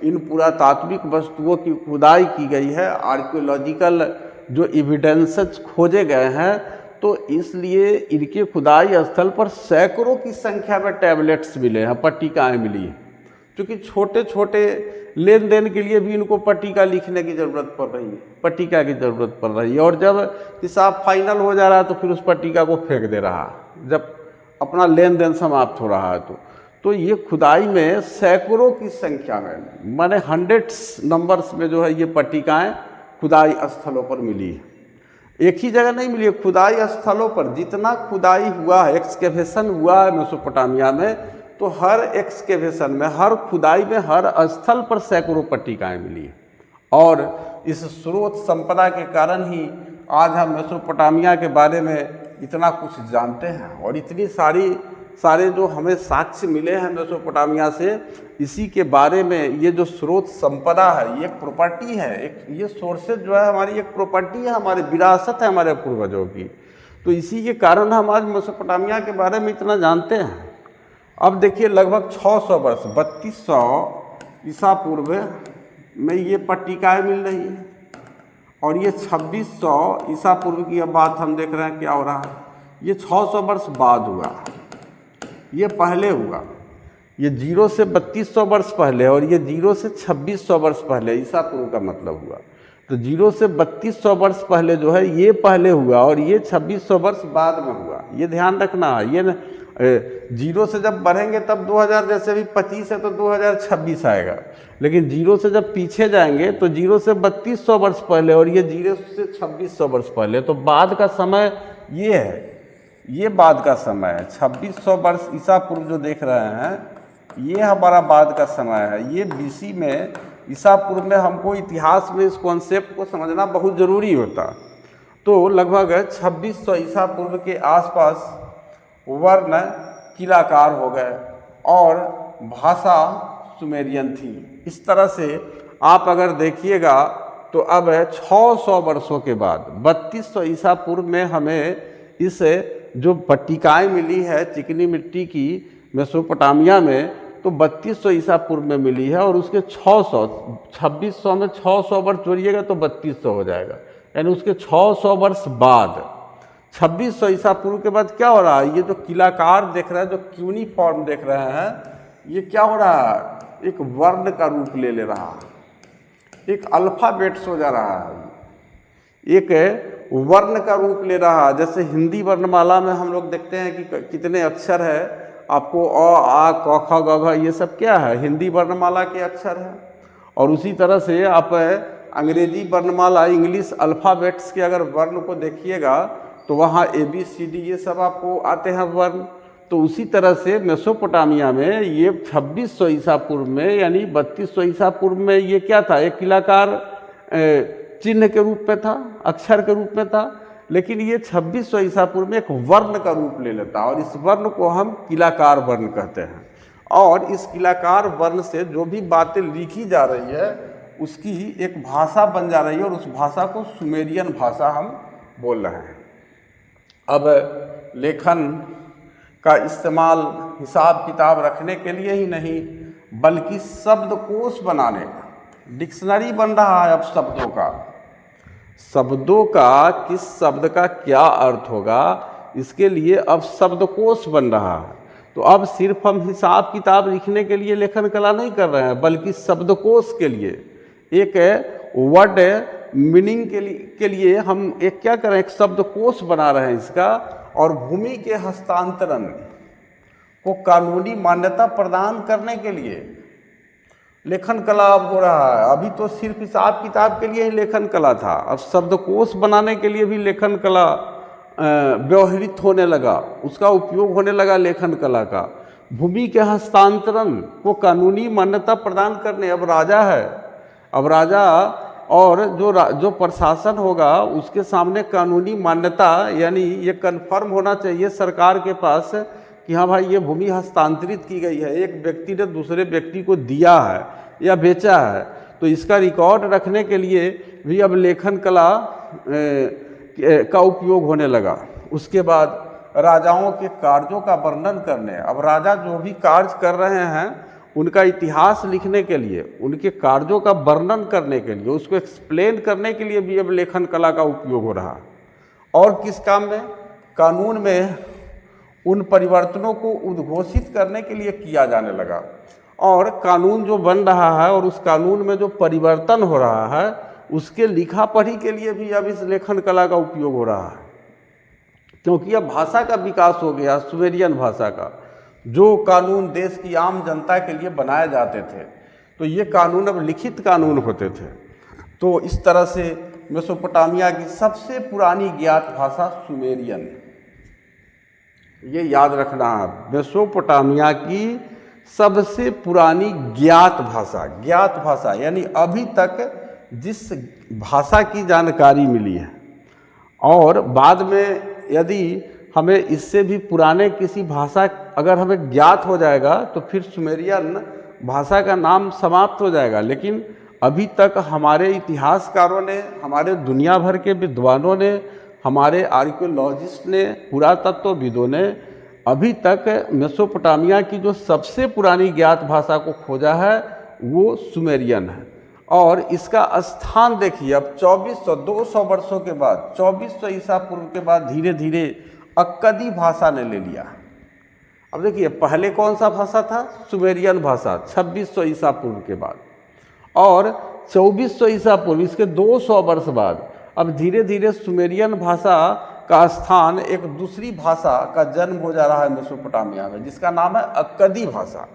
इन पुरातात्विक वस्तुओं की खुदाई की गई है, आर्कियोलॉजिकल जो एविडेंसेस खोजे गए हैं, तो इसलिए इनके खुदाई स्थल पर सैकड़ों की संख्या में टैबलेट्स मिले हैं, पट्टिकाएँ मिली हैं, क्योंकि छोटे छोटे लेन देन के लिए भी इनको पट्टिका लिखने की ज़रूरत पड़ रही है, पट्टिका की ज़रूरत पड़ रही है। और जब हिसाब फाइनल हो जा रहा है तो फिर उस पट्टिका को फेंक दे रहा है, जब अपना लेन देन समाप्त हो रहा है। तो ये खुदाई में सैकड़ों की संख्या में, माने हंड्रेड्स नंबर्स में जो है ये पट्टिकाएँ खुदाई स्थलों पर मिली है। एक ही जगह नहीं मिली है, खुदाई स्थलों पर जितना खुदाई हुआ है, एक्सकेवेशन हुआ है मेसोपोटामिया में, तो हर एक्सकेवेशन में, हर खुदाई में, हर स्थल पर सैकड़ों पट्टिकाएँ मिली है। और इस स्रोत संपदा के कारण ही आज हम मेसोपोटामिया के बारे में इतना कुछ जानते हैं, और इतनी सारे जो हमें साक्ष्य मिले हैं मेसोपोटामिया से, इसी के बारे में। ये जो स्रोत संपदा है, ये एक प्रॉपर्टी है, एक ये सोर्सेज जो है हमारी एक प्रॉपर्टी है, हमारी विरासत है हमारे पूर्वजों की। तो इसी के कारण हम आज मेसोपोटामिया के बारे में इतना जानते हैं। अब देखिए लगभग 600 वर्ष 3200 ईसा पूर्व में ये पट्टिकाएँ मिल रही है, और ये 2600 ईसा पूर्व की अब बात हम देख रहे हैं क्या हो रहा है। ये 600 वर्ष बाद हुआ, ये पहले हुआ, ये 0 से 3200 वर्ष पहले, और ये 0 से 2600 वर्ष पहले ईसा पूर्व का मतलब हुआ। तो 0 से 3200 वर्ष पहले जो है ये पहले हुआ और ये 2600 वर्ष बाद में हुआ, ये ध्यान रखना है। ये 0 से जब बढ़ेंगे तब 2000, जैसे भी 25 है तो 2026 आएगा, लेकिन 0 से जब पीछे जाएंगे तो 0 से 3200 वर्ष पहले और ये 0 से 2600 वर्ष पहले, तो बाद का समय ये है, ये बाद का समय है। 2600 वर्ष ईसा पूर्व जो देख रहे हैं ये हमारा बाद का समय है। ये BC में, ईसा पूर्व में हमको इतिहास में इस कॉन्सेप्ट को समझना बहुत ज़रूरी होता। तो लगभग 2600 ईसा पूर्व के आसपास वर्ण किलाकार हो गए और भाषा सुमेरियन थी। इस तरह से आप अगर देखिएगा तो अब 600 वर्षों के बाद 3200 ईसा पूर्व में हमें इस जो पट्टिकाएँ मिली है चिकनी मिट्टी की मेसोपोटामिया में, तो 3200 ईसा पूर्व में मिली है और उसके 2600 में 600 वर्ष जोड़िएगा तो 3200 हो जाएगा, यानी उसके 600 वर्ष बाद 2600 ईसा पूर्व के बाद क्या हो रहा है, ये जो किलाकार देख रहे हैं, जो क्यूनिफॉर्म देख रहे हैं, ये क्या हो रहा है, एक वर्ण का रूप ले रहा है, एक अल्फ़ाबेट्स हो जा रहा है, एक वर्ण का रूप ले रहा है। जैसे हिंदी वर्णमाला में हम लोग देखते हैं कि कितने अक्षर है, आपको अ आ क ख ग घ ये सब क्या है, हिंदी वर्णमाला के अक्षर है। और उसी तरह से आप अंग्रेजी वर्णमाला, इंग्लिश अल्फ़ाबेट्स के अगर वर्ण को देखिएगा तो वहाँ ABCD ये सब आपको आते हैं वर्ण। तो उसी तरह से मेसोपोटामिया में ये 2600 ईसा पूर्व में यानी 3200 ईसा पूर्व में ये क्या था, एक किलाकार चिन्ह के रूप में था, अक्षर के रूप में था, लेकिन ये 2600 ईसा पूर्व में एक वर्ण का रूप ले लेता और इस वर्ण को हम किलाकार वर्ण कहते हैं। और इस किलाकार वर्ण से जो भी बातें लिखी जा रही है उसकी एक भाषा बन जा रही है और उस भाषा को सुमेरियन भाषा हम बोल रहे हैं। अब लेखन का इस्तेमाल हिसाब किताब रखने के लिए ही नहीं बल्कि शब्दकोश बनाने, डिक्शनरी बन रहा है अब शब्दों का किस शब्द का क्या अर्थ होगा, इसके लिए अब शब्दकोश बन रहा है। तो अब सिर्फ हम हिसाब किताब लिखने के लिए लेखन कला नहीं कर रहे हैं बल्कि शब्दकोश के लिए, एक वर्ड मीनिंग के लिए हम एक क्या करें, एक शब्दकोश बना रहे हैं इसका। और भूमि के हस्तांतरण को कानूनी मान्यता प्रदान करने के लिए लेखन कला अब हो रहा है। अभी तो सिर्फ हिसाब किताब के लिए ही लेखन कला था, अब शब्दकोश बनाने के लिए भी लेखन कला व्यवहृत होने लगा, उसका उपयोग होने लगा लेखन कला का। भूमि के हस्तांतरण को कानूनी मान्यता प्रदान करने अब राजा है, अब राजा और जो प्रशासन होगा उसके सामने कानूनी मान्यता, यानी ये कन्फर्म होना चाहिए सरकार के पास कि हाँ भाई ये भूमि हस्तांतरित की गई है, एक व्यक्ति ने दूसरे व्यक्ति को दिया है या बेचा है। तो इसका रिकॉर्ड रखने के लिए भी अब लेखन कला का उपयोग होने लगा। उसके बाद राजाओं के कार्यों का वर्णन करने, अब राजा जो भी कार्य कर रहे हैं उनका इतिहास लिखने के लिए, उनके कार्यों का वर्णन करने के लिए, उसको एक्सप्लेन करने के लिए भी अब लेखन कला का उपयोग हो रहा है। और किस काम में, कानून में उन परिवर्तनों को उद्घोषित करने के लिए किया जाने लगा। और कानून जो बन रहा है और उस कानून में जो परिवर्तन हो रहा है उसके लिखा पढ़ी के लिए भी अब इस लेखन कला का उपयोग हो रहा है, क्योंकि अब भाषा का विकास हो गया, सुमेरियन भाषा का। जो कानून देश की आम जनता के लिए बनाए जाते थे तो ये कानून अब लिखित कानून होते थे। तो इस तरह से मेसोपोटामिया की सबसे पुरानी भाषा भाषा सुमेरियन, ये याद रखना है, मेसोपोटामिया की सबसे पुरानी ज्ञात भाषा यानी अभी तक जिस भाषा की जानकारी मिली है। और बाद में यदि हमें इससे भी पुराने किसी भाषा अगर हमें ज्ञात हो जाएगा तो फिर सुमेरियन भाषा का नाम समाप्त हो जाएगा। लेकिन अभी तक हमारे इतिहासकारों ने, हमारे दुनिया भर के विद्वानों ने, हमारे आर्कियोलॉजिस्ट ने, पुरातत्वविदों ने अभी तक मेसोपोटामिया की जो सबसे पुरानी ज्ञात भाषा को खोजा है वो सुमेरियन है। और इसका स्थान देखिए, अब 200 वर्षों के बाद, 2400 ईसा पूर्व के बाद धीरे धीरे अक्कदी भाषा ने ले लिया। अब देखिए पहले कौन सा भाषा था, सुमेरियन भाषा 2600 ईसा पूर्व के बाद। और 2400 ईसा पूर्व, इसके 200 वर्ष बाद अब धीरे धीरे सुमेरियन भाषा का स्थान एक दूसरी भाषा का जन्म हो जा रहा है मेसोपोटामिया में, जिसका नाम है अक्कदी भाषा।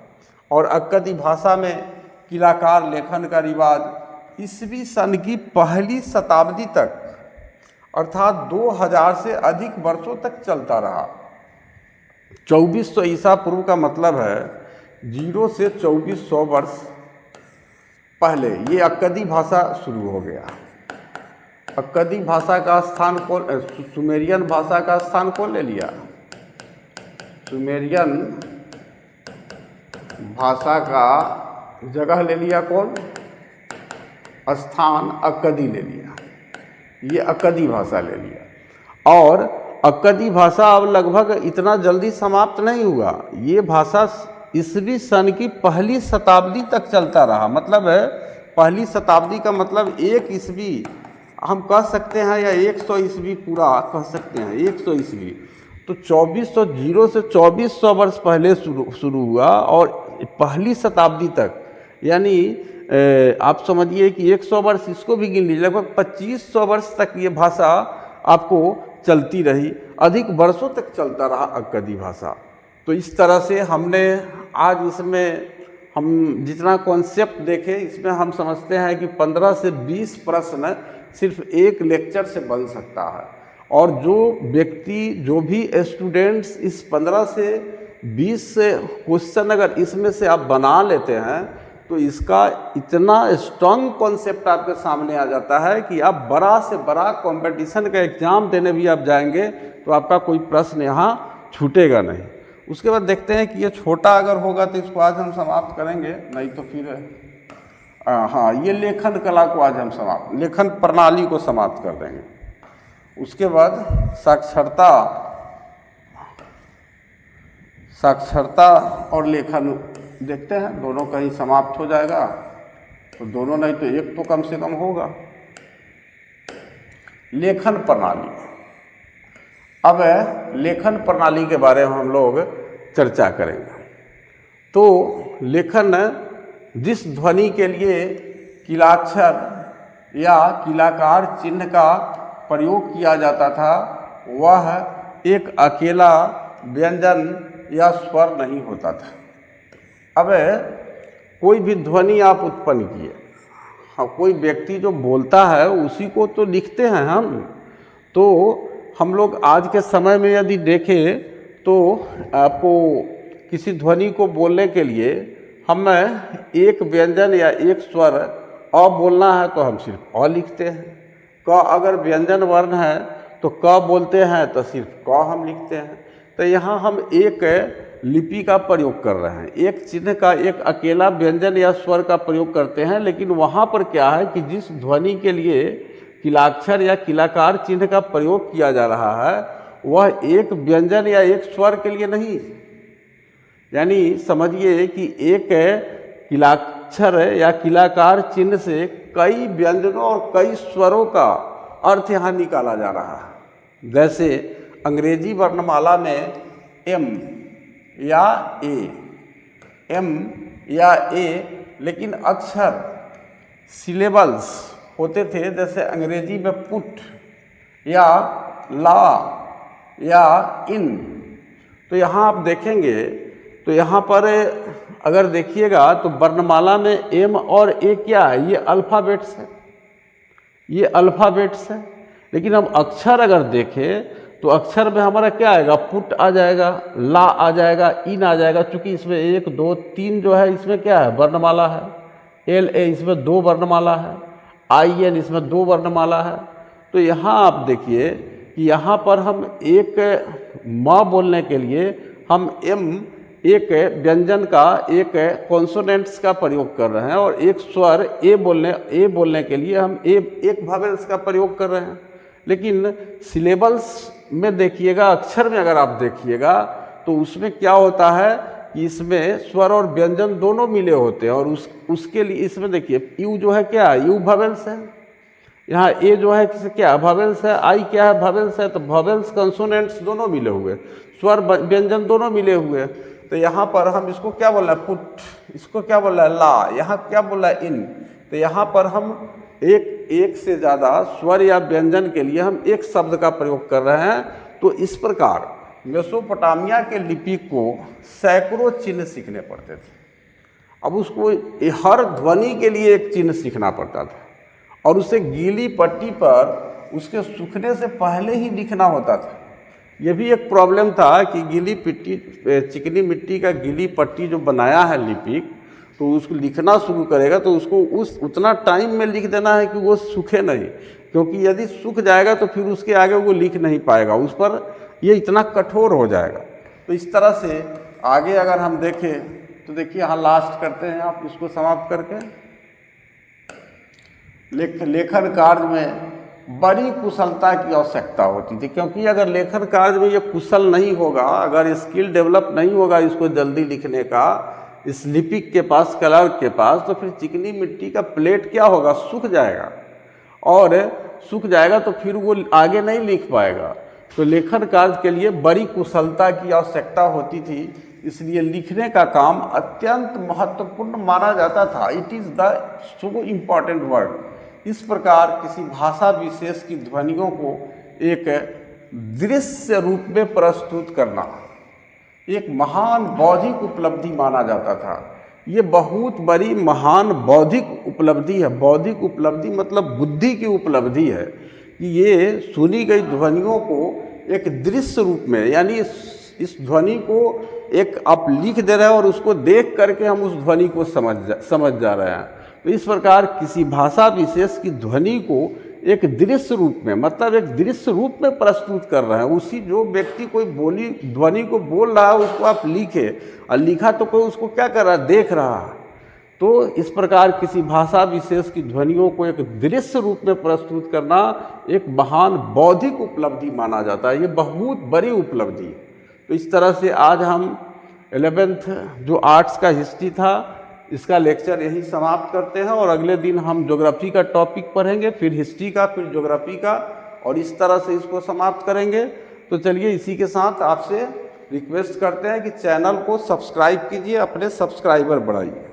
और अक्कदी भाषा में किलाकार लेखन का रिवाज ईसवी सन की पहली शताब्दी तक अर्थात 2000 से अधिक वर्षों तक चलता रहा। 2400 ईसा पूर्व का मतलब है 0 से 2400 वर्ष पहले ये अक्कदी भाषा शुरू हो गया। अक्कदी भाषा का स्थान कौन, सुमेरियन भाषा का स्थान कौन ले लिया? सुमेरियन भाषा का जगह ले लिया कौन? स्थान अक्कदी ले लिया, ये अक्कदी भाषा ले लिया। और अक्कदी भाषा अब लगभग इतना जल्दी समाप्त नहीं हुआ, ये भाषा ईसवी सन की पहली शताब्दी तक चलता रहा। मतलब है पहली शताब्दी का मतलब 1 ईस्वी हम कह सकते हैं, या 100 ईस्वी पूरा कह सकते हैं, 100 ईस्वी। तो 2400 से 2400 वर्ष पहले शुरू हुआ और पहली शताब्दी तक, यानी आप समझिए कि 100 वर्ष इसको भी गिन लीजिए, लगभग 2500 वर्ष तक ये भाषा आपको चलती रही, अधिक वर्षों तक चलता रहा अक्कदी भाषा। तो इस तरह से हमने आज इसमें हम जितना कॉन्सेप्ट देखे, इसमें हम समझते हैं कि 15 से 20 प्रश्न सिर्फ एक लेक्चर से बन सकता है। और जो व्यक्ति, जो भी स्टूडेंट्स इस 15 से 20 क्वेश्चन अगर इसमें से आप बना लेते हैं तो इसका इतना स्ट्रांग कॉन्सेप्ट आपके सामने आ जाता है कि आप बड़ा से बड़ा कंपटीशन का एग्ज़ाम देने भी आप जाएंगे तो आपका कोई प्रश्न यहाँ छूटेगा नहीं। उसके बाद देखते हैं कि ये छोटा अगर होगा तो इसको आज हम समाप्त करेंगे, नहीं तो फिर हाँ, ये लेखन कला को आज हम लेखन प्रणाली को समाप्त कर देंगे। उसके बाद साक्षरता और लेखन देखते हैं, दोनों कहीं समाप्त हो जाएगा तो दोनों नहीं तो एक तो कम से कम होगा। लेखन प्रणाली, अब लेखन प्रणाली के बारे में हम लोग चर्चा करेंगे। तो लेखन जिस ध्वनि के लिए किलाक्षर या किलाकार चिन्ह का प्रयोग किया जाता था वह एक अकेला व्यंजन या स्वर नहीं होता था। अब कोई भी ध्वनि आप उत्पन्न किए, हाँ, कोई व्यक्ति जो बोलता है उसी को तो लिखते हैं हम। तो हम लोग आज के समय में यदि देखें तो आपको किसी ध्वनि को बोलने के लिए हम एक व्यंजन या एक स्वर अ बोलना है तो हम सिर्फ अ लिखते हैं। क अगर व्यंजन वर्ण है तो क बोलते हैं तो सिर्फ क हम लिखते हैं। तो यहाँ हम एक लिपि का प्रयोग कर रहे हैं, एक चिन्ह का, एक अकेला व्यंजन या स्वर का प्रयोग करते हैं। लेकिन वहाँ पर क्या है कि जिस ध्वनि के लिए किलाक्षर या किलाकार चिन्ह का प्रयोग किया जा रहा है वह एक व्यंजन या एक स्वर के लिए नहीं, यानी समझिए कि एक किलाक्षर या किलाकार चिन्ह से कई व्यंजनों और कई स्वरों का अर्थ यहाँ निकाला जा रहा है। जैसे अंग्रेजी वर्णमाला में एम या ए, लेकिन अक्षर सिलेबल्स होते थे, जैसे अंग्रेजी में पुट या ला या इन। तो यहाँ आप देखेंगे तो यहाँ पर अगर देखिएगा तो वर्णमाला में एम और ए क्या है, ये अल्फ़ाबेट्स है, ये अल्फ़ाबेट्स है। लेकिन हम अक्षर अगर देखें तो अक्षर में हमारा क्या आएगा, पुट आ जाएगा, ला आ जाएगा, इन आ जाएगा। चूँकि इसमें 1 2 3 जो है इसमें क्या है, वर्णमाला है। एल ए इसमें 2 वर्णमाला है, आई एन इसमें 2 वर्णमाला है। तो यहाँ आप देखिए कि यहाँ पर हम एक म बोलने के लिए हम एम एक व्यंजन का, एक कॉन्सोनेंट्स का प्रयोग कर रहे हैं, और एक स्वर ए बोलने के लिए हम एक वावेल्स का प्रयोग कर रहे हैं। लेकिन सिलेबल्स में देखिएगा, अक्षर में अगर आप देखिएगा तो उसमें क्या होता है कि इसमें स्वर और व्यंजन दोनों मिले होते हैं। और उसके लिए इसमें देखिए यू जो है क्या है, यू वावेल्स है, यहाँ ए जो है किसे क्या वावेल्स है, आई क्या है वावेल्स है। तो वावेल्स कंसोनेंट्स दोनों मिले हुए, स्वर व्यंजन दोनों मिले हुए। तो यहाँ पर हम इसको क्या बोल रहे हैं, पुट, इसको क्या बोल रहा है, ला, यहाँ क्या बोल रहा है, इन। तो यहाँ पर हम एक से ज़्यादा स्वर या व्यंजन के लिए हम एक शब्द का प्रयोग कर रहे हैं। तो इस प्रकार मेसोपोटामिया के लिपि को सैकड़ों चिन्ह सीखने पड़ते थे। अब उसको हर ध्वनि के लिए एक चिन्ह सीखना पड़ता था और उसे गीली पट्टी पर उसके सूखने से पहले ही लिखना होता था। यह भी एक प्रॉब्लम था कि चिकनी मिट्टी का गीली पट्टी जो बनाया है लिपिक, तो उसको लिखना शुरू करेगा तो उसको उतना टाइम में लिख देना है कि वो सूखे नहीं, क्योंकि यदि सूख जाएगा तो फिर उसके आगे वो लिख नहीं पाएगा, उस पर ये इतना कठोर हो जाएगा। तो इस तरह से आगे अगर हम देखें तो देखिए यहाँ लास्ट करते हैं, आप इसको समाप्त करके लेखन कार्य में बड़ी कुशलता की आवश्यकता होती थी, क्योंकि अगर लेखन कार्य में ये कुशल नहीं होगा, अगर स्किल डेवलप नहीं होगा इसको जल्दी लिखने का इस लिपिक के पास, क्लर्क के पास, तो फिर चिकनी मिट्टी का प्लेट क्या होगा, सूख जाएगा और सूख जाएगा तो फिर वो आगे नहीं लिख पाएगा। तो लेखन कार्य के लिए बड़ी कुशलता की आवश्यकता होती थी, इसलिए लिखने का काम अत्यंत महत्वपूर्ण माना जाता था। It is the so important word. इस प्रकार किसी भाषा विशेष की ध्वनियों को एक दृश्य रूप में प्रस्तुत करना एक महान बौद्धिक उपलब्धि माना जाता था। ये बहुत बड़ी महान बौद्धिक उपलब्धि है। बौद्धिक उपलब्धि मतलब बुद्धि की उपलब्धि है कि ये सुनी गई ध्वनियों को एक दृश्य रूप में, यानी इस ध्वनि को एक आप लिख दे रहे हैं और उसको देख करके हम उस ध्वनि को समझ जा रहे हैं। तो इस प्रकार किसी भाषा विशेष की ध्वनि को एक दृश्य रूप में, मतलब एक दृश्य रूप में प्रस्तुत कर रहे हैं। उसी जो व्यक्ति कोई ध्वनि को बोल रहा है उसको आप लिखे, और लिखा तो कोई उसको क्या कर रहा है, देख रहा है। तो इस प्रकार किसी भाषा विशेष की ध्वनियों को एक दृश्य रूप में प्रस्तुत करना एक महान बौद्धिक उपलब्धि माना जाता है। ये बहुत बड़ी उपलब्धि। तो इस तरह से आज हम 11th जो आर्ट्स का हिस्ट्री था इसका लेक्चर यही समाप्त करते हैं, और अगले दिन हम ज्योग्राफी का टॉपिक पढ़ेंगे, फिर हिस्ट्री का, फिर ज्योग्राफी का, और इस तरह से इसको समाप्त करेंगे। तो चलिए इसी के साथ आपसे रिक्वेस्ट करते हैं कि चैनल को सब्सक्राइब कीजिए, अपने सब्सक्राइबर बढ़ाइए।